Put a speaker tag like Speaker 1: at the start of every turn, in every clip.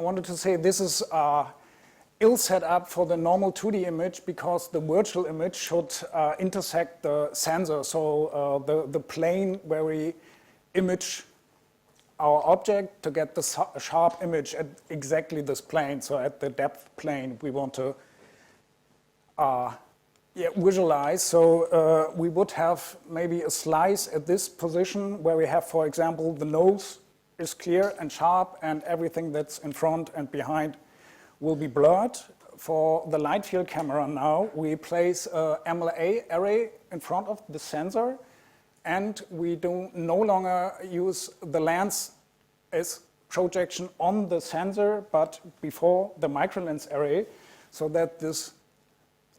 Speaker 1: wanted to say this is ill set up for the normal 2D image because the virtual image should intersect the sensor, so the plane where we image our object to get the sharp image at exactly this plane. So at the depth plane we want to visualize. So we would have maybe a slice at this position where we have, for example, the nose is clear and sharp and everything that's in front and behind will be blurred. For the light field camera now, we place a MLA array in front of the sensor, and we do no longer use the lens as projection on the sensor, but before the microlens array, so that this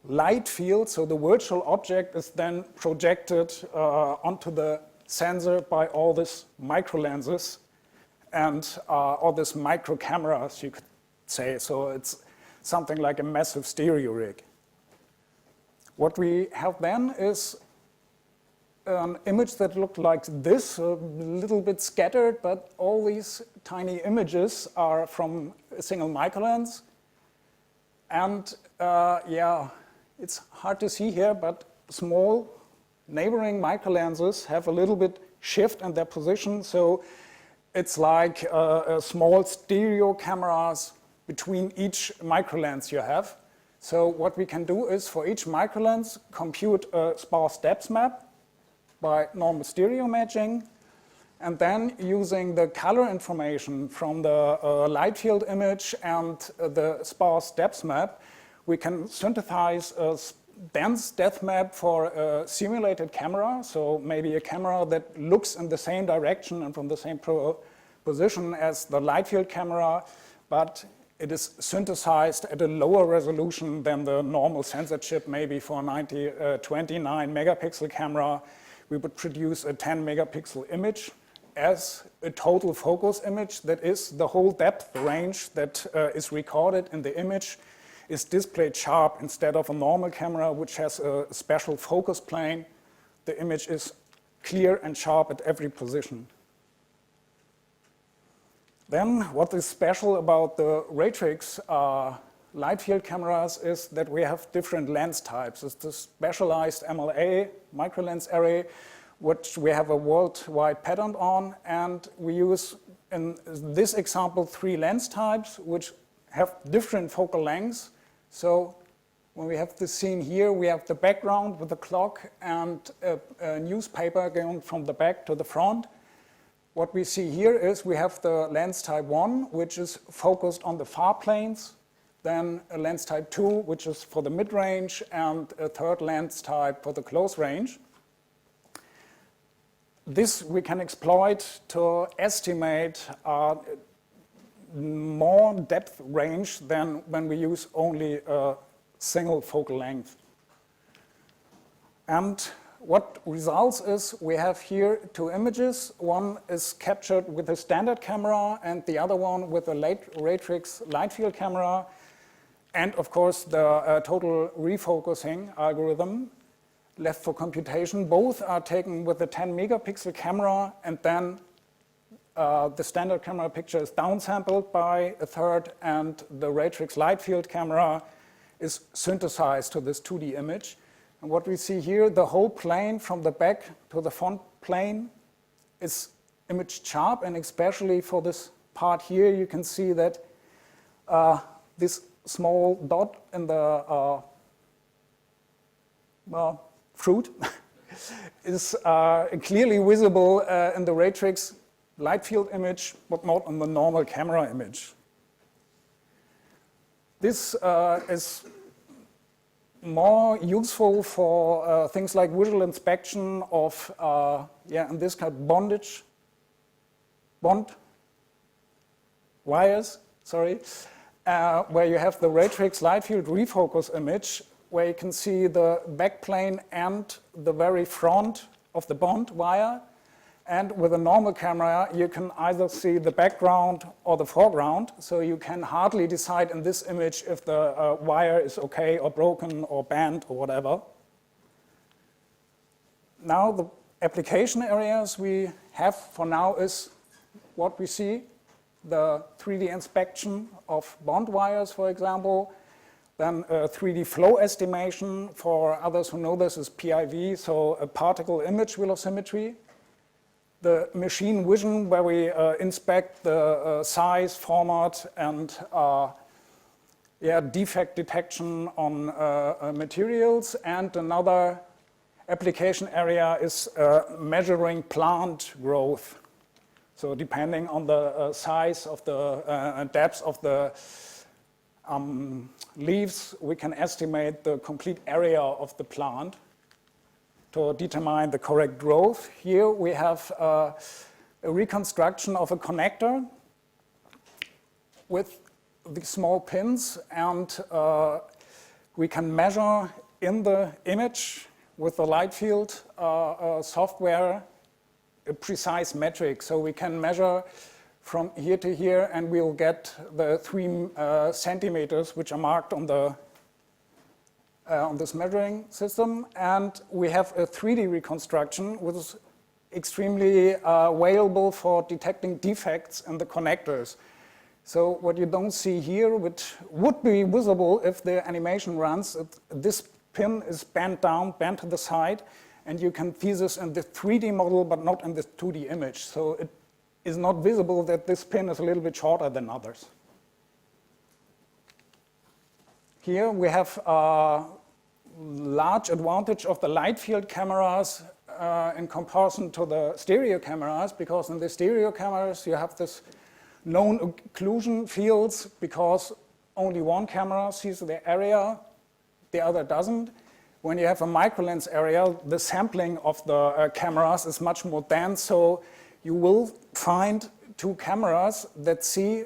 Speaker 1: light field, so the virtual object, is then projected onto the sensor by all these microlenses and all these micro cameras, you could say. So it's something like a massive stereo rig. What we have then is an image that looked like this, a little bit scattered, but all these tiny images are from a single microlens. And yeah, it's hard to see here, but small neighboring microlenses have a little bit shift in their position. So it's like small stereo cameras between each microlens you have. So what we can do is for each microlens compute a sparse depth map by normal stereo matching, and then using the color information from the light field image and the sparse depth map, we can synthesize a dense depth map for a simulated camera. So maybe a camera that looks in the same direction and from the same position as the light field camera, but it is synthesized at a lower resolution than the normal sensor chip. Maybe for a 29 megapixel camera, we would produce a 10 megapixel image as a total focus image. That is, the whole depth range that is recorded in the image is displayed sharp instead of a normal camera which has a special focus plane. The image is clear and sharp at every position. Then what is special about the Raytrix light field cameras is that we have different lens types. It's the specialized MLA microlens array, which we have a worldwide patent on, and we use in this example 3 lens types which have different focal lengths. So when we have the scene here, we have the background with the clock and a newspaper going from the back to the front. What we see here is we have the lens type 1, which is focused on the far planes, then a lens type 2, which is for the mid-range, and a third lens type for the close range. This we can exploit to estimate more depth range than when we use only a single focal length. And what results is we have here 2 images. One is captured with a standard camera and the other one with a Raytrix light field camera. And of course the total refocusing algorithm left for computation. Both are taken with a 10 megapixel camera, and then the standard camera picture is downsampled by a third, and the Raytrix light field camera is synthesized to this 2D image. And what we see here, the whole plane from the back to the front plane is imaged sharp, and especially for this part here, you can see that this small dot in the fruit is clearly visible in the Raytrix light field image, but not on the normal camera image. This is more useful for things like visual inspection of, in this case, bond wires, sorry, where you have the Raytrix light field refocus image, where you can see the back plane and the very front of the bond wire. And with a normal camera, you can either see the background or the foreground, so you can hardly decide in this image if the wire is okay or broken or bent or whatever. Now the application areas we have for now is what we see the 3D inspection of bond wires, for example. Then 3D flow estimation, for others who know this, is PIV, so a particle image velocimetry. The machine vision, where we inspect the size, format, and defect detection on materials. And another application area is measuring plant growth. So depending on the size of the depth of the leaves, we can estimate the complete area of the plant to determine the correct growth. Here we have a reconstruction of a connector with these small pins, and we can measure in the image with the light field software a precise metric. So we can measure from here to here, and we'll get the 3 centimeters, which are marked on the on this measuring system. And we have a 3D reconstruction, which is extremely valuable for detecting defects in the connectors. So what you don't see here, which would be visible if the animation runs, this pin is bent down, bent to the side, and you can see this in the 3D model, but not in the 2D image. So it is not visible that this pin is a little bit shorter than others. Here we have a large advantage of the light field cameras in comparison to the stereo cameras, because in the stereo cameras you have this known occlusion fields because only one camera sees the area, the other doesn't. When you have a microlens area, the sampling of the cameras is much more dense, so you will find 2 cameras that see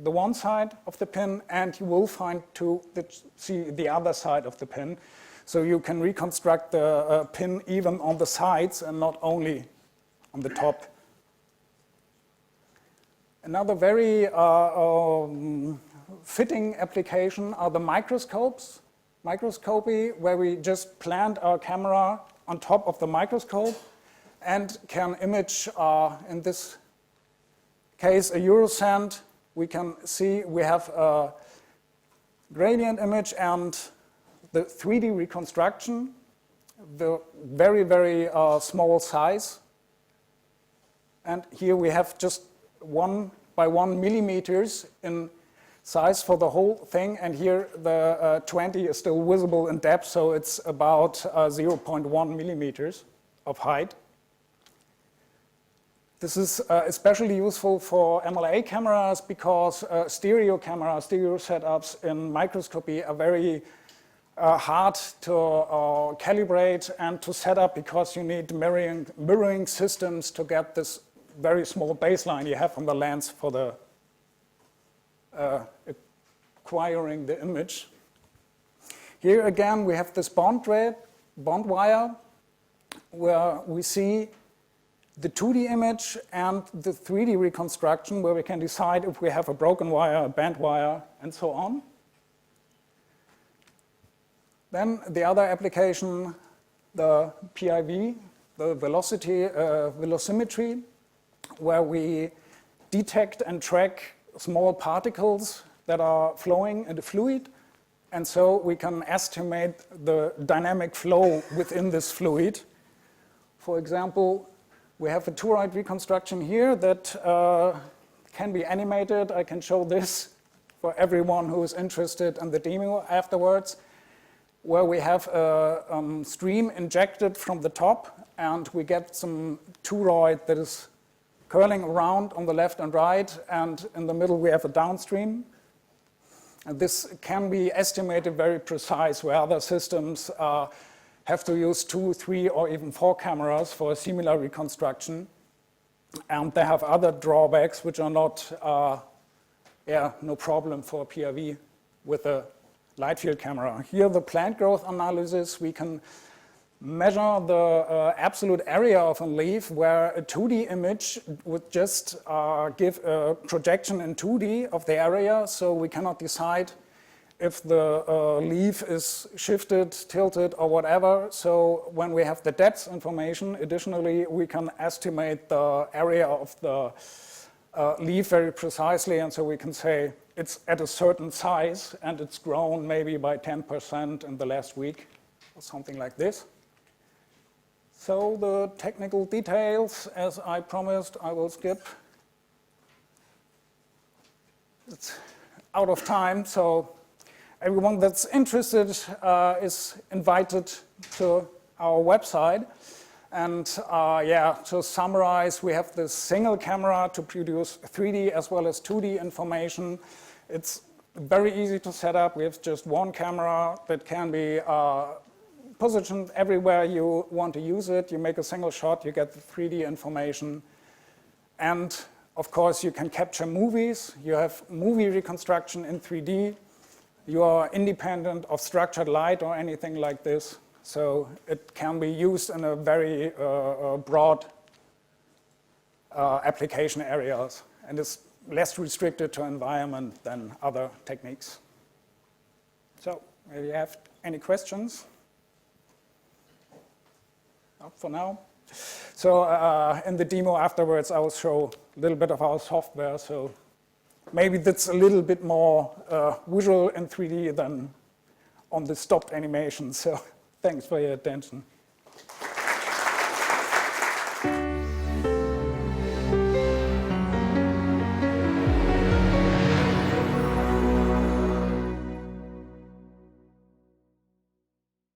Speaker 1: the one side of the pin, and you will find 2 that see the other side of the pin. So you can reconstruct the pin even on the sides and not only on the top. Another very fitting application are the microscopes. Microscopy, where we just plant our camera on top of the microscope and can image, in this case, a Eurocent. We can see we have a gradient image and the 3D reconstruction, the very, very small size. And here we have just 1 by 1 millimeters in size for the whole thing, and here the 20 is still visible in depth, so it's about 0.1 millimeters of height. This is especially useful for MLA cameras because stereo setups in microscopy are very hard to calibrate and to set up, because you need mirroring systems to get this very small baseline you have on the lens for the acquiring the image. Here again we have this bond wire, where we see the 2D image and the 3D reconstruction, where we can decide if we have a broken wire, a bent wire, and so on. Then the other application, the PIV, the velocimetry, where we detect and track small particles that are flowing in the fluid, and so we can estimate the dynamic flow within this fluid. For example, we have a toroid reconstruction here that can be animated. I can show this for everyone who is interested in the demo afterwards, where we have a stream injected from the top, and we get some toroid that is curling around on the left and right, and in the middle we have a downstream. And this can be estimated very precise, where other systems have to use 2, 3, or even 4 cameras for a similar reconstruction. And they have other drawbacks which are not, no problem for PIV with a light field camera. Here, the plant growth analysis, we can measure the absolute area of a leaf, where a 2D image would just give a projection in 2D of the area, so we cannot decide if the leaf is shifted, tilted, or whatever. So when we have the depth information, additionally, we can estimate the area of the leaf very precisely, and so we can say it's at a certain size and it's grown maybe by 10% in the last week or something like this. So the technical details, as I promised, I will skip. It's out of time, so everyone that's interested is invited to our website. And yeah, to summarize, we have this single camera to produce 3D as well as 2D information. It's very easy to set up. We have just one camera that can be positioned everywhere you want to use it. You make a single shot, you get the 3D information. And of course, you can capture movies. You have movie reconstruction in 3D. You are independent of structured light or anything like this. So it can be used in a very broad application areas, and is less restricted to environment than other techniques. So maybe you have any questions? Not for now. So in the demo afterwards, I will show a little bit of our software. So maybe that's a little bit more visual in 3D than on the stopped animation. So thanks for your attention.